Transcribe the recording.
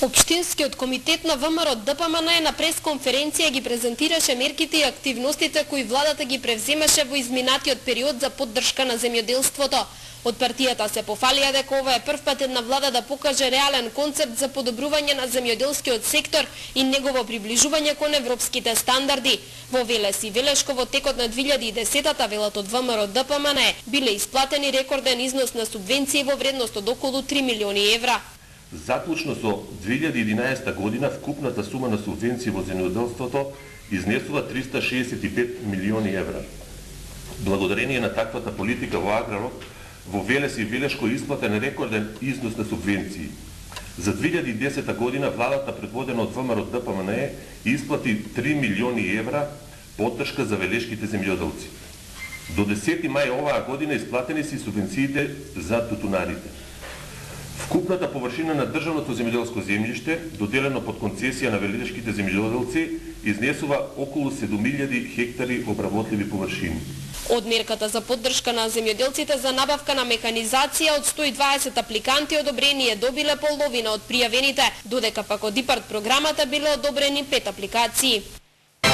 Општинскиот комитет на ВМРО ДПМН на пресконференција ги презентираше мерките и активностите кои владата ги превземаше во изминатиот период за поддршка на земјоделството. Од партијата се пофалија дека ова е прв пат една влада да покаже реален концепт за подобрување на земјоделскиот сектор и негово приближување кон европските стандарди. Во Велес и Велешко во текот на 2010-та, велат од ВМРО ДПМН, биле исплатени рекорден износ на субвенции во вредност од околу 3 милиони евра. Заклучно со 2011 година вкупната сума на субвенции во земјоделството изнесува 365 милиони евра. Благодарение на таквата политика во аграрот, во Велес и Велешко исплатен рекорден износ на субвенции. За 2010 година владата предводена од ВМРО ДПМН исплати 3 милиони евра поддршка за велешките земјоделци. До 10 мај оваа година исплатени се субвенциите за тутунарите. Вкупната површина на државното земјоделско земјиште, доделено под концесија на велешките земјоделци, изнесува околу 7000 хектари обработливи површини. Од мерката за поддршка на земјоделците за набавка на механизација од 120 апликанти одобрение добиле половина од пријавените, додека пак од ИПАРД програмата биле одобрени 5 апликации.